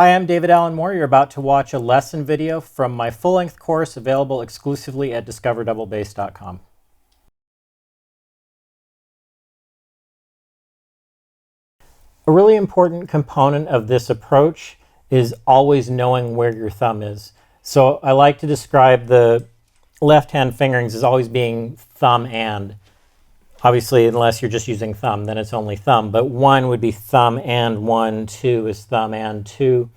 Hi, I'm David Allen Moore. You're about to watch a lesson video from my full-length course available exclusively at discoverdoublebass.com. A really important component of this approach is always knowing where your thumb is. So I like to describe the left-hand fingerings as always being thumb and. Obviously, unless you're just using thumb, then it's only thumb. But 1 would be thumb and 1, 2 is thumb and 2,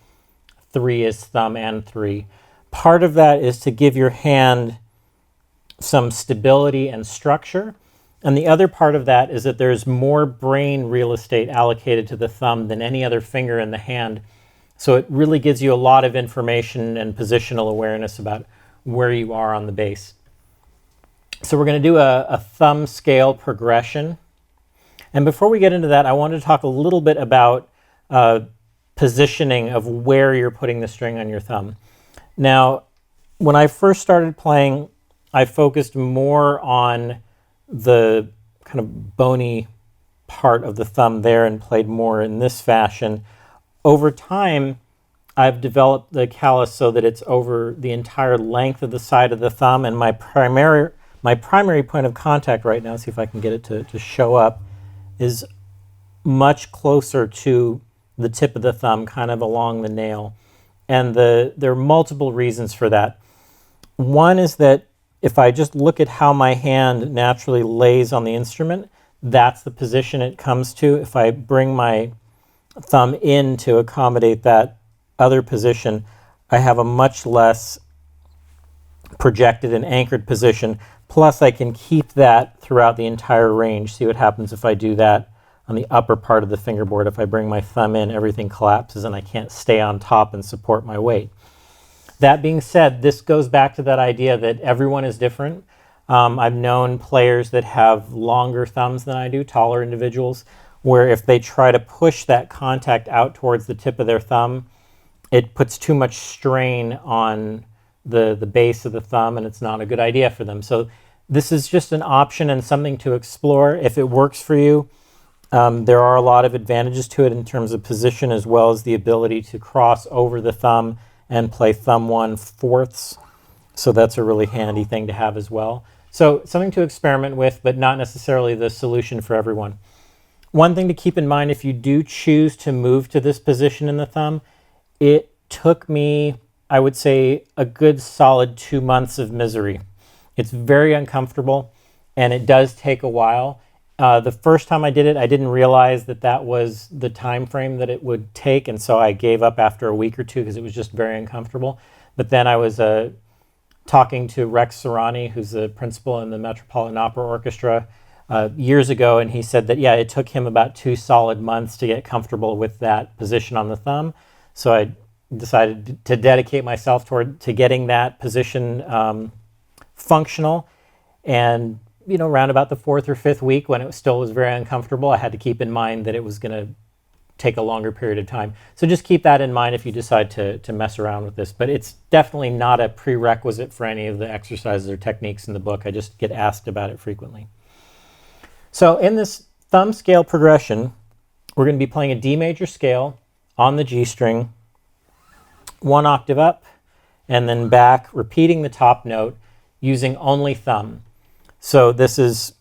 3 is thumb and 3. Part of that is to give your hand some stability and structure. And the other part of that is that there's more brain real estate allocated to the thumb than any other finger in the hand. So it really gives you a lot of information and positional awareness about where you are on the bass. So we're going to do a thumb scale progression. And before we get into that, I wanted to talk a little bit about positioning of where you're putting the string on your thumb. Now, when I first started playing, I focused more on the kind of bony part of the thumb there and played more in this fashion. Over time, I've developed the callus so that it's over the entire length of the side of the thumb, and my primary point of contact right now, see if I can get it to show up, is much closer to the tip of the thumb, kind of along the nail. And there are multiple reasons for that. One is that if I just look at how my hand naturally lays on the instrument, that's the position it comes to. If I bring my thumb in to accommodate that other position, I have a much less projected and anchored position. Plus, I can keep that throughout the entire range. See what happens if I do that on the upper part of the fingerboard. If I bring my thumb in, everything collapses and I can't stay on top and support my weight. That being said, this goes back to that idea that everyone is different. I've known players that have longer thumbs than I do, taller individuals, where if they try to push that contact out towards the tip of their thumb, it puts too much strain on the base of the thumb, and it's not a good idea for them. So this is just an option and something to explore. If it works for you, there are a lot of advantages to it in terms of position, as well as the ability to cross over the thumb and play thumb 1/4. So that's a really handy thing to have as well. So something to experiment with, but not necessarily the solution for everyone. One thing to keep in mind, if you do choose to move to this position in the thumb, it took me, I would say, a good solid 2 months of misery. It's very uncomfortable, and it does take a while. The first time I did it, I didn't realize that that was the time frame that it would take, and so I gave up after a week or two because it was just very uncomfortable. But then I was talking to Rex Serrani, who's the principal in the Metropolitan Opera Orchestra, years ago, and he said that, yeah, it took him about 2 solid months to get comfortable with that position on the thumb. So I decided to dedicate myself to getting that position functional. And around about the 4th or 5th week, when it still was very uncomfortable, I had to keep in mind that it was going to take a longer period of time. So just keep that in mind if you decide to mess around with this. But it's definitely not a prerequisite for any of the exercises or techniques in the book. I just get asked about it frequently. So in this thumb scale progression, we're going to be playing a D major scale on the G string, 1 octave up, and then back, repeating the top note using only thumb. So this is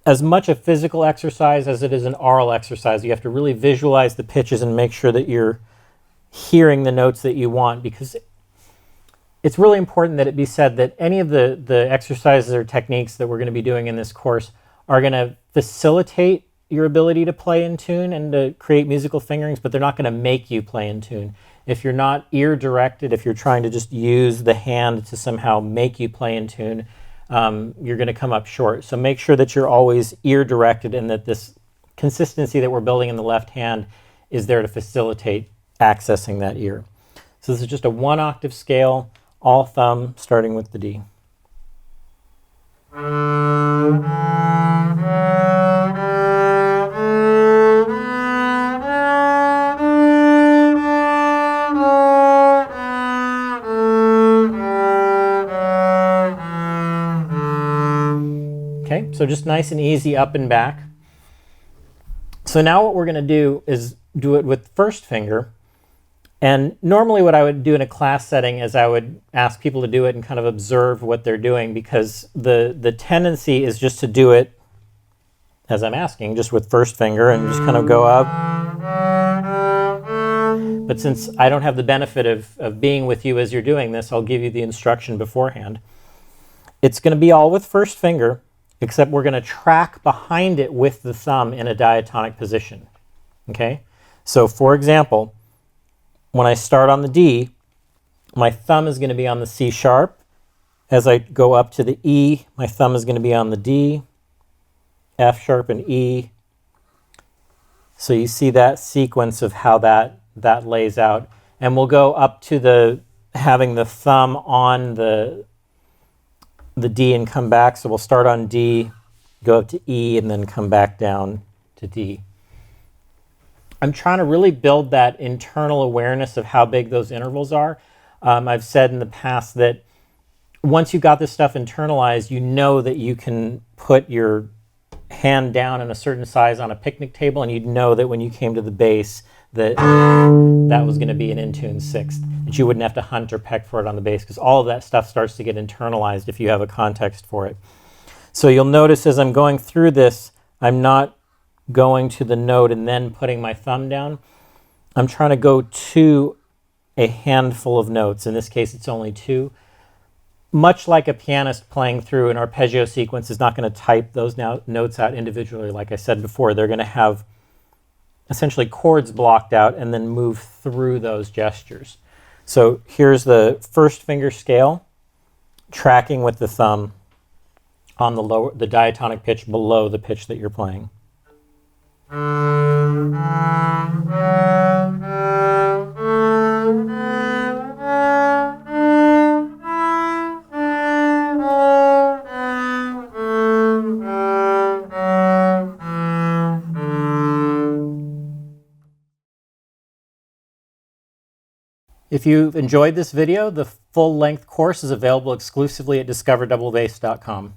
as much a physical exercise as it is an aural exercise. You have to really visualize the pitches and make sure that you're hearing the notes that you want, because it's really important that it be said that any of the exercises or techniques that we're going to be doing in this course are going to facilitate your ability to play in tune and to create musical fingerings, but they're not going to make you play in tune. If you're not ear directed, if you're trying to just use the hand to somehow make you play in tune, you're going to come up short. So make sure that you're always ear directed and that this consistency that we're building in the left hand is there to facilitate accessing that ear. So this is just a 1 octave scale, all thumb, starting with the D. Okay, so just nice and easy up and back. So now what we're going to do is do it with first finger And normally what I would do in a class setting is I would ask people to do it and kind of observe what they're doing, because the tendency is just to do it as I'm asking, just with first finger and just kind of go up. But since I don't have the benefit of being with you as you're doing this, I'll give you the instruction beforehand. It's going to be all with first finger, except we're going to track behind it with the thumb in a diatonic position. Okay? So for example, when I start on the D, my thumb is going to be on the C sharp. As I go up to the E, my thumb is going to be on the D, F sharp, and E. So you see that sequence of how that lays out. And we'll go up to having the thumb on the D and come back. So we'll start on D, go up to E, and then come back down to D. I'm trying to really build that internal awareness of how big those intervals are. I've said in the past that once you got this stuff internalized, you know that you can put your hand down in a certain size on a picnic table, and you'd know that when you came to the bass that was going to be an in-tune sixth, that you wouldn't have to hunt or peck for it on the bass, because all of that stuff starts to get internalized if you have a context for it. So you'll notice as I'm going through this, I'm not going to the note and then putting my thumb down. I'm trying to go to a handful of notes. In this case, it's only two. Much like a pianist playing through an arpeggio sequence is not going to type those notes out individually. Like I said before, they're going to have essentially chords blocked out and then move through those gestures. So here's the first finger scale, tracking with the thumb on the diatonic pitch below the pitch that you're playing. If you've enjoyed this video, the full-length course is available exclusively at discoverdoublebass.com.